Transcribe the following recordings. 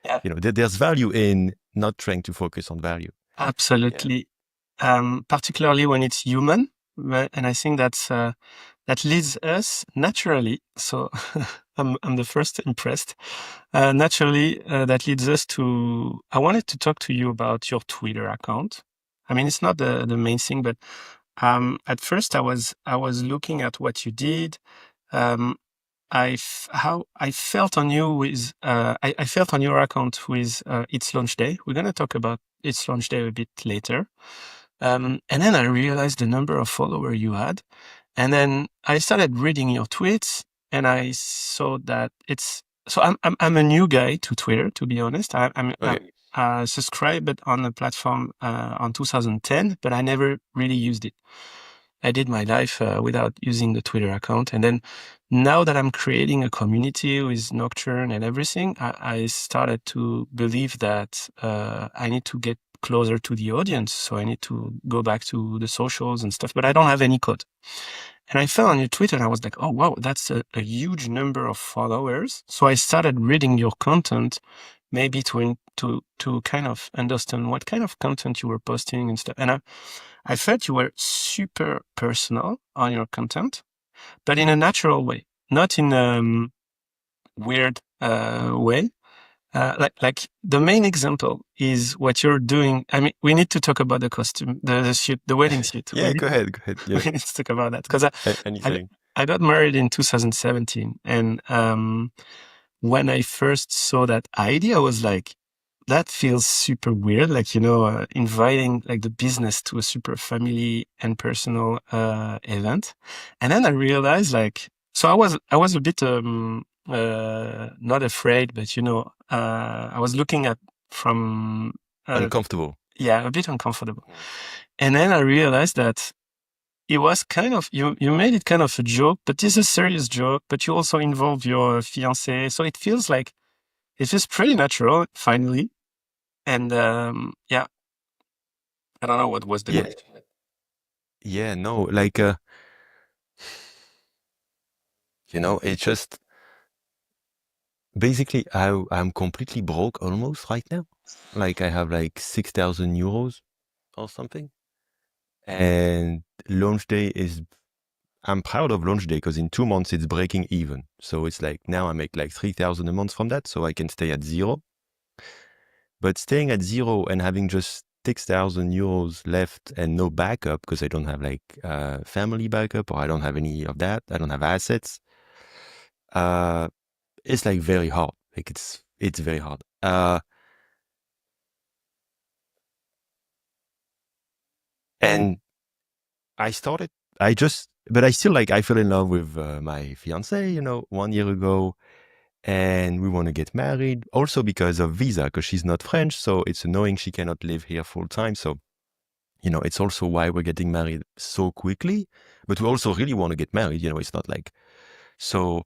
Yeah, there's value in not trying to focus on value. Yeah. absolutely. Particularly when it's human. And I think that leads us naturally. So I'm the first impressed. Naturally, that leads us to, I wanted to talk to you about your Twitter account. I mean, it's not the main thing, but at first I was looking at what you did. Um, how I felt on you with I felt on your account with It's Launch Day. We're gonna talk about It's Launch Day a bit later. And then I realized the number of followers you had, and then I started reading your tweets, and I saw that it's so I'm a new guy to Twitter, to be honest. I'm Okay. subscribed on the platform on 2010, but I never really used it. I did my life without using the Twitter account. And then now that I'm creating a community with Nocturne and everything, I started to believe that I need to get closer to the audience. So I need to go back to the socials and stuff, but I don't have any code. And I fell on your Twitter and I was like, oh, wow, that's a huge number of followers. So I started reading your content, maybe to kind of understand what kind of content you were posting and stuff. And I felt you were super personal on your content, but in a natural way, not in a weird way. Like the main example is what you're doing. I mean, we need to talk about the costume, the suit, the wedding suit. Yeah, go ahead. Go ahead. We Yeah. need to talk about that because I, Anything. I got married in 2017, and when I first saw that idea, I was like, that feels super weird. Like, inviting like the business to a super family and personal, event. And then I realized like, so I was a bit, not afraid, but I was looking at from, uh, Uncomfortable. yeah, a bit uncomfortable. And then I realized that it was kind of, you made it kind of a joke, but it's a serious joke, but you also involve your fiance. So it feels like, it's just pretty natural finally. And yeah, I don't know what was the Yeah. question. Yeah. No, it's just basically I'm completely broke almost right now. Like I have like 6,000 euros or something. And launch day I'm proud of launch day because in 2 months it's breaking even. So it's like now I make like 3,000 a month from that, so I can stay at zero. But staying at zero and having just 6,000 euros left and no backup because I don't have like family backup or I don't have any of that. I don't have assets. Uh, it's like very hard. Like it's very hard. And I started. But I still I fell in love with my fiance. 1 year ago, and we want to get married. Also because of visa, because she's not French, so it's annoying she cannot live here full time. So it's also why we're getting married so quickly. But we also really want to get married. It's not like so.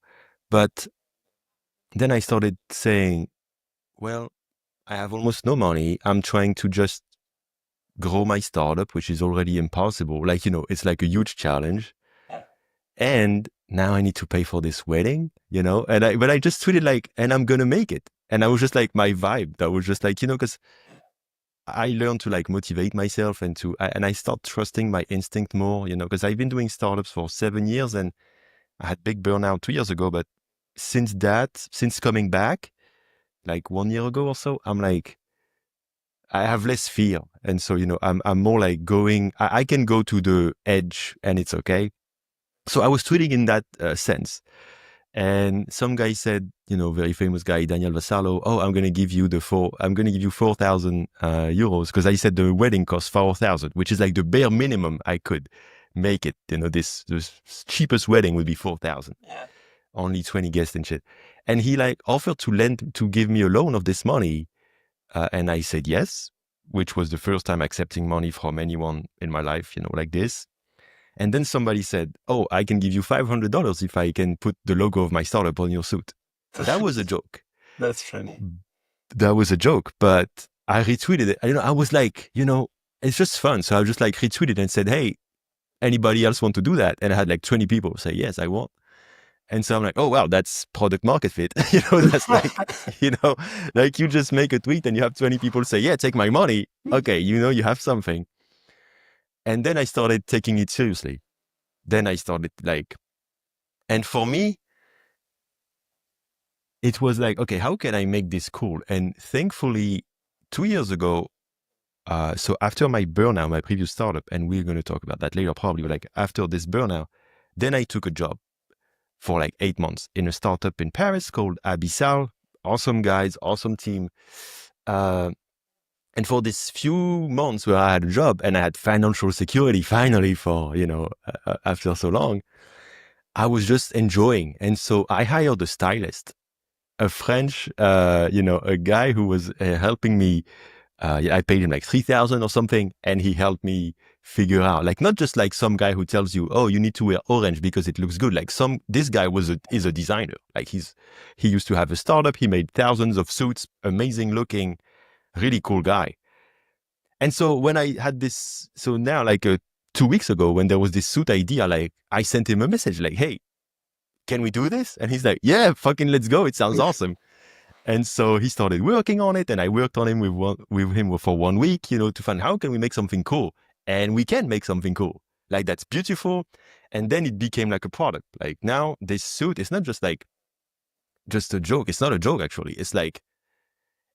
But then I started saying, well, I have almost no money. I'm trying to just grow my startup, which is already impossible. It's like a huge challenge. And now I need to pay for this wedding, but I just tweeted and I'm going to make it. And I was just like, my vibe, that was just like, because I learned to motivate myself and I start trusting my instinct more, because I've been doing startups for 7 years and I had big burnout 2 years ago. But since coming back, like 1 year ago or so, I'm like, I have less fear. And so, I'm more like I can go to the edge and it's okay. So I was tweeting in that sense. And some guy said, very famous guy, Daniel Vassallo, oh, I'm going to give you 4,000 euros. Because I said the wedding costs 4,000, which is like the bare minimum I could make it. This cheapest wedding would be 4,000. Yeah. Only 20 guests and shit. And he offered to give me a loan of this money. And I said yes, which was the first time accepting money from anyone in my life, like this. And then somebody said, oh, I can give you $500 if I can put the logo of my startup on your suit. That was a joke. That's funny. That was a joke, but I retweeted it. I was like, it's just fun. So I just retweeted and said, hey, anybody else want to do that? And I had 20 people say, yes, I want. And so I'm like, oh, wow, that's product market fit. That's like, like you just make a tweet and you have 20 people say, yeah, take my money. Okay, you have something. And then I started taking it seriously. Then I started like, and for me, it was like, okay, how can I make this cool? And thankfully, 2 years ago, so after my burnout, my previous startup, and we're going to talk about that later probably, but like after this burnout, then I took a job for like 8 months in a startup in Paris called Abyssal. Awesome guys, awesome team. And for this few months where I had a job and I had financial security finally for, after so long, I was just enjoying. And so I hired a stylist, a French, a guy who was helping me. I paid him like 3,000 or something, and he helped me figure out, like, not just like some guy who tells you, oh, you need to wear orange because it looks good. Like this guy is a designer. Like he used to have a startup. He made thousands of suits, amazing looking, really cool guy. And so when I had this, so now like 2 weeks ago, when there was this suit idea, like I sent him a message like, hey, can we do this? And he's like, yeah, fucking let's go. It sounds awesome. And so he started working on it, and I worked on him with him for 1 week, to find how can we make something cool, and we can make something cool, like that's beautiful. And then it became like a product. Like now, this suit is not just like just a joke. It's not a joke actually. It's like,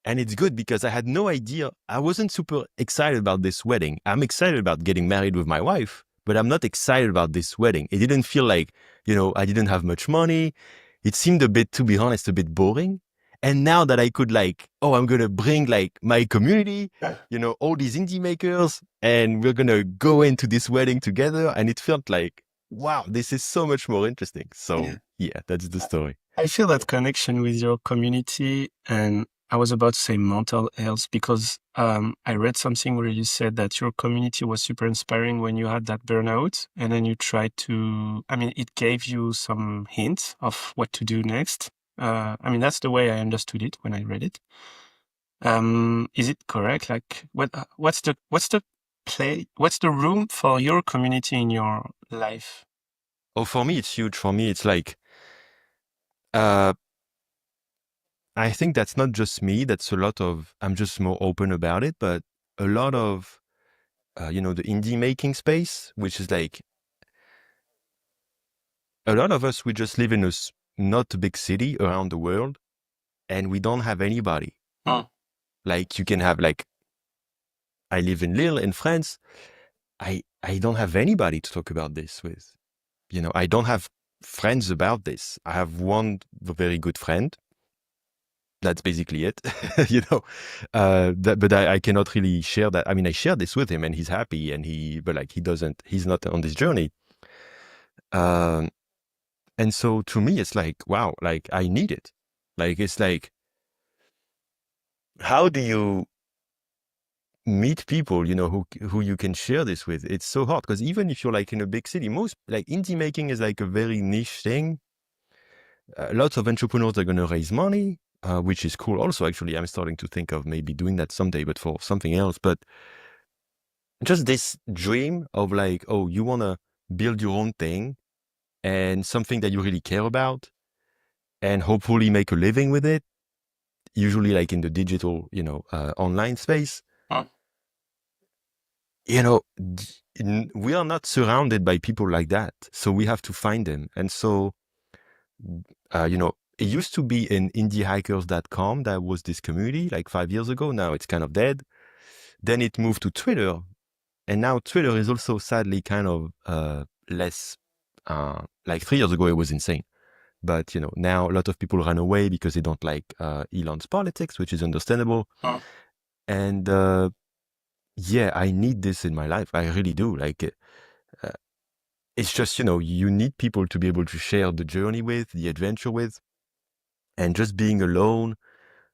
and it's good because I had no idea. I wasn't super excited about this wedding. I'm excited about getting married with my wife, but I'm not excited about this wedding. It didn't feel like, I didn't have much money. It seemed a bit, to be honest, a bit boring. And now that I could like, oh, I'm going to bring like my community, all these indie makers, and we're going to go into this wedding together. And it felt like, wow, this is so much more interesting. So yeah, that's the story. I feel that connection with your community, and I was about to say mental health because I read something where you said that your community was super inspiring when you had that burnout, and then you tried to, it gave you some hints of what to do next. That's the way I understood it when I read it. Is it correct? Like, what's the room for your community in your life? Oh, for me, it's huge. For me, it's like, I think that's not just me. That's a lot of, I'm just more open about it, but a lot of, the indie making space, which is like, a lot of us, we just live in a not a big city around the world, and we don't have anybody. Like you can have like, I live in Lille in France. I don't have anybody to talk about this with. I don't have friends about this. I have one very good friend. That's basically it, but I cannot really share that. I share this with him and he's happy but like he's not on this journey. And so to me, it's like, wow, like I need it. Like, it's like, how do you meet people, who you can share this with? It's so hard because even if you're like in a big city, most like indie making is like a very niche thing. Lots of entrepreneurs are going to raise money, which is cool. Also, actually, I'm starting to think of maybe doing that someday, but for something else. But just this dream of like, oh, you want to build your own thing and something that you really care about and hopefully make a living with it, usually like in the digital, online space. We are not surrounded by people like that. So we have to find them. And so, it used to be in indiehackers.com. That was this community like 5 years ago. Now it's kind of dead. Then it moved to Twitter. And now Twitter is also sadly kind of less, like 3 years ago, it was insane. But, now a lot of people run away because they don't like Elon's politics, which is understandable. And yeah, I need this in my life. I really do. Like, it's just, you need people to be able to share the journey with, the adventure with. And just being alone,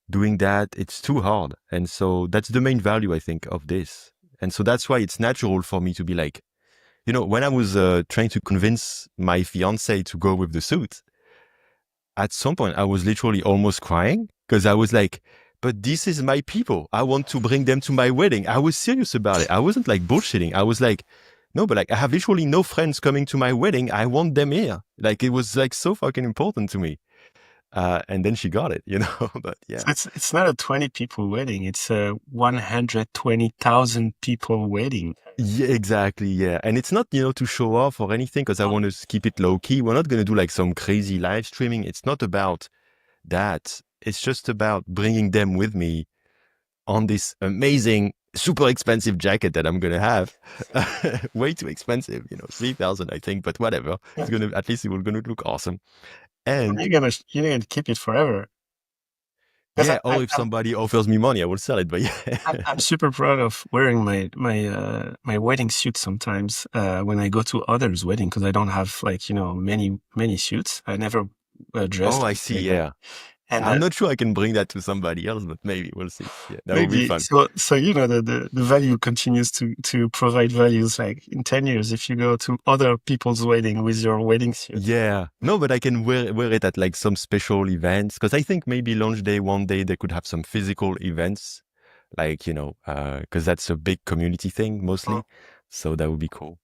doing that, it's too hard. And so that's the main value, I think, of this. And so that's why it's natural for me to be like, when I was trying to convince my fiance to go with the suit, at some point I was literally almost crying because I was like, but this is my people. I want to bring them to my wedding. I was serious about it. I wasn't like bullshitting. I was like, no, but like I have literally no friends coming to my wedding. I want them here. Like it was like so fucking important to me. And then she got it, you know. But So yeah, it's not a 20 people wedding. It's a 120,000 people wedding. yeah, exactly, yeah. And it's not, to show off or anything because I Oh, want to keep it low key. We're not gonna do like some crazy live streaming. It's not about that. It's just about bringing them with me on this amazing, super expensive jacket that I'm gonna have. Way too expensive, 3,000, I think, but whatever. yeah. At least it will gonna look awesome. And You're gonna keep it forever. Because yeah, or if somebody offers me money, I will sell it. But yeah, I'm super proud of wearing my wedding suit sometimes when I go to others' wedding because I don't have like many suits. I never oh, dressed I see. like that. Yeah, And I'm not sure I can bring that to somebody else, but maybe we'll see. Yeah, that will be maybe fun. so the value continues to provide values like in 10 years if you go to other people's wedding with your wedding suit. Yeah, no, but I can wear it at like some special events because I think maybe launch day one day they could have some physical events, like because that's a big community thing Mm. mostly. So that would be cool.